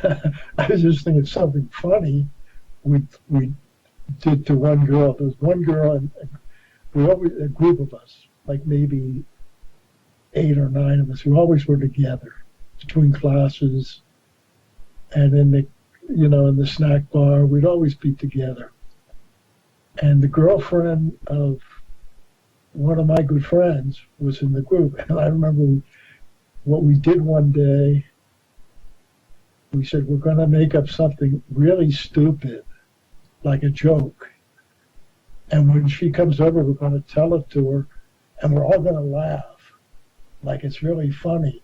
I was just thinking something funny we did to one girl. There was one girl, and we always, a group of us, like maybe 8 or 9 of us, who always were together between classes, and in the, in the snack bar, we'd always be together. And the girlfriend of one of my good friends was in the group. And I remember what we did one day. We said, we're going to make up something really stupid, like a joke. And when she comes over, we're going to tell it to her, and we're all going to laugh, like it's really funny.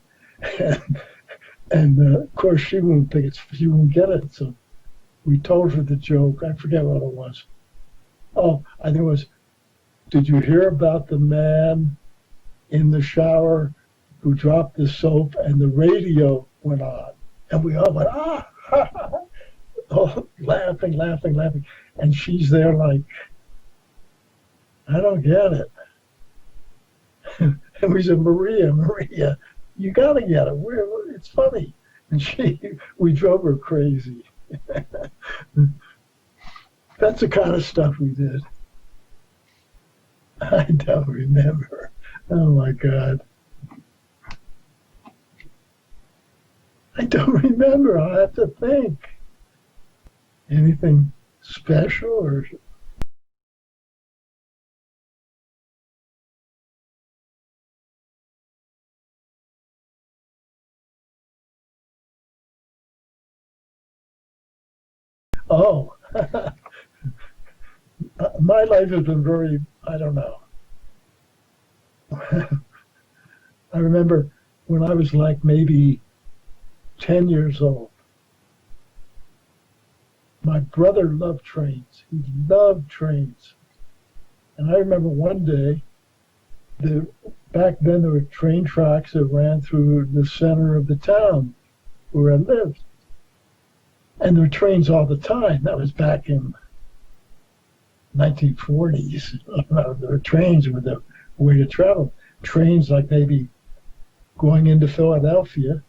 And of course, she won't get it. So we told her the joke. I forget what it was. Oh, I think it was, did you hear about the man in the shower who dropped the soap and the radio went on? And we all went, oh, laughing. And she's there like, I don't get it. And we said, Maria, you got to get it. It's funny. And we drove her crazy. That's the kind of stuff we did. I don't remember. Oh my God. I don't remember. I'll have to think. Anything special or? Oh, my life has been very, I don't know. I remember when I was like maybe 10 years old, my brother loved trains. He loved trains. And I remember one day, back then there were train tracks that ran through the center of the town where I lived. And there were trains all the time. That was back in 1940s. There were trains with the way to travel. Trains like maybe going into Philadelphia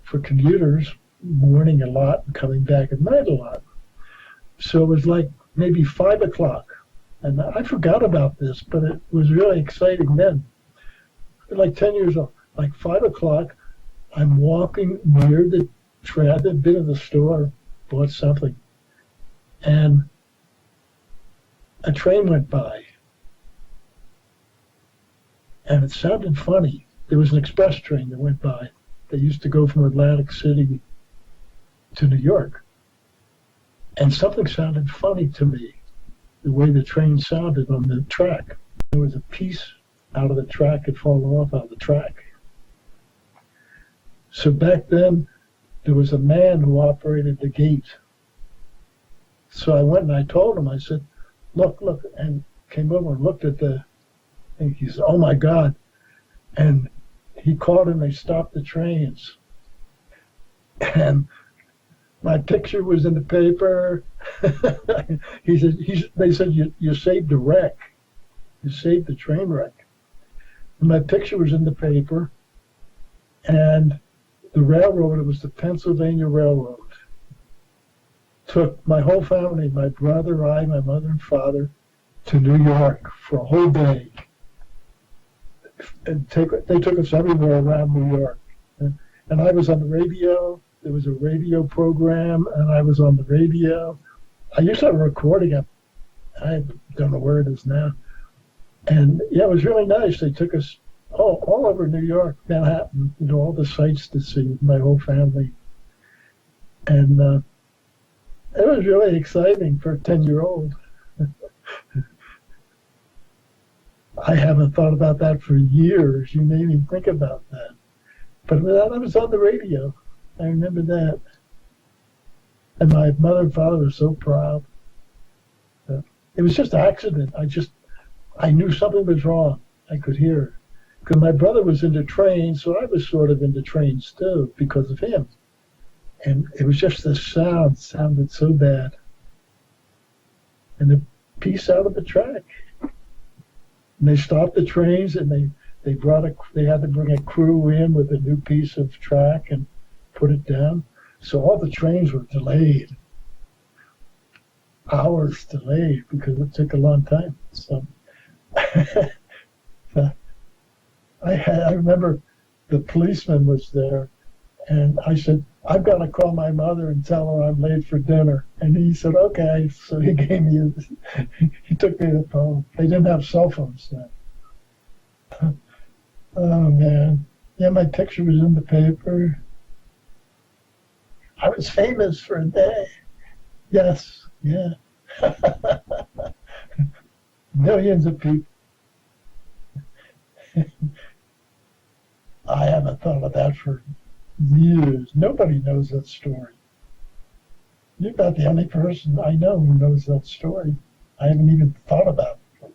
for commuters, morning a lot and coming back at night a lot. So it was like maybe 5 o'clock. And I forgot about this, but it was really exciting then. Like 10 years old, like 5 o'clock, I'm walking near the train. I'd been in the store, bought something, and a train went by. And it sounded funny. There was an express train that went by. They used to go from Atlantic City to New York. And something sounded funny to me, the way the train sounded on the track. There was a piece out of the track had fallen off out of the track. So back then, there was a man who operated the gate. So I went and I told him, I said, look, and came over and looked at the thing. He said, oh my God. And he called and they stopped the trains. And my picture was in the paper. They said, you saved a wreck. You saved the train wreck. And my picture was in the paper. And the railroad, it was the Pennsylvania Railroad, took my whole family, my brother, I, my mother and father, to New York for a whole day. And they took us everywhere around New York. And I was on the radio. There was a radio program, and I was on the radio. I used to have a recording of, I don't know where it is now. And yeah, it was really nice. They took us all over New York, Manhattan, all the sights to see, my whole family. And it was really exciting for a 10-year-old. I haven't thought about that for years. You made me think about that. But I was on the radio. I remember that. And my mother and father were so proud. It was just an accident. I knew something was wrong. I could hear it. Because my brother was into trains, so I was sort of into trains too because of him. And it was just the sounded so bad. And the piece out of the track. And they stopped the trains and they had to bring a crew in with a new piece of track and put it down. So all the trains were delayed, hours delayed because it took a long time. So I remember the policeman was there, and I said, I've got to call my mother and tell her I'm late for dinner. And he said, okay. So he gave me, he took me the phone. They didn't have cell phones then. Oh, man. Yeah, my picture was in the paper. I was famous for a day. Yes, yeah. Millions of people. I haven't thought of that for years. Nobody knows that story. You're about the only person I know who knows that story. I haven't even thought about it for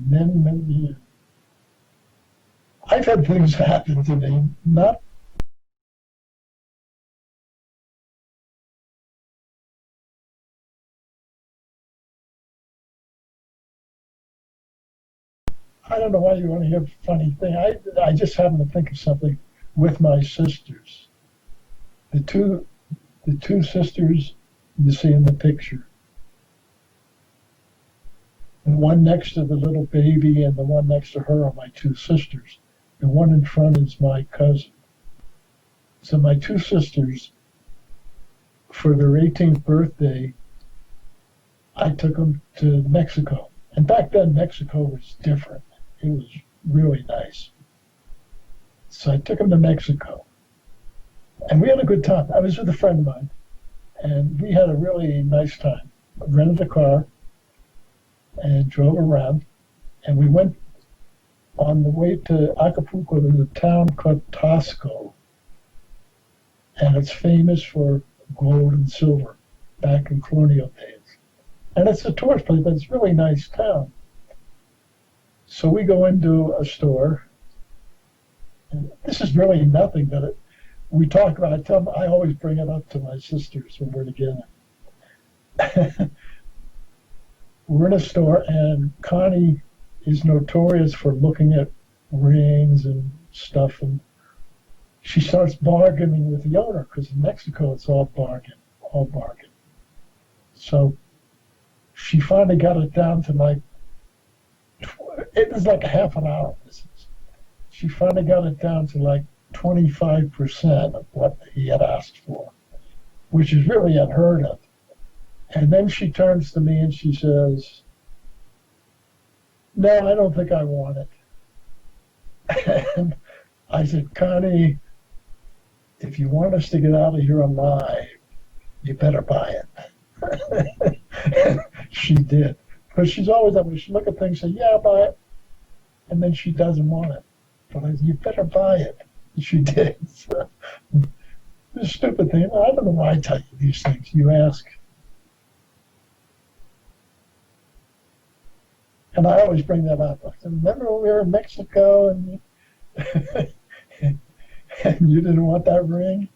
many, many years. I've had things happen to me, not, I don't know why you want to hear a funny thing. I just happen to think of something with my sisters. The two, the two sisters you see in the picture, the one next to the little baby and the one next to her are my two sisters. The one in front is my cousin. So my two sisters, for their 18th birthday, I took them to Mexico. And back then, Mexico was different. It was really nice. So I took them to Mexico. And we had a good time. I was with a friend of mine, and we had a really nice time. I rented a car and drove around, and we went on the way to Acapulco. There's a town called Tasco, and it's famous for gold and silver back in colonial days. And it's a tourist place, but it's a really nice town. So we go into a store, and this is really nothing, but we talk about. I always bring it up to my sisters when we're together. We're in a store, and Connie is notorious for looking at rings and stuff, and she starts bargaining with the owner because in Mexico it's all bargain, all bargain. So she finally got it down to like, it was like a half an hour business. She finally got it down to like 25% of what he had asked for, which is really unheard of. And then she turns to me and she says, no, I don't think I want it. And I said, Connie, if you want us to get out of here alive, you better buy it. And she did. Because she's always that way. She look at things and say, yeah, I'll buy it. And then she doesn't want it. But I said, you better buy it. And she did. So, this stupid thing. I don't know why I tell you these things. You ask. And I always bring that up. I said, remember when we were in Mexico and, and you didn't want that ring?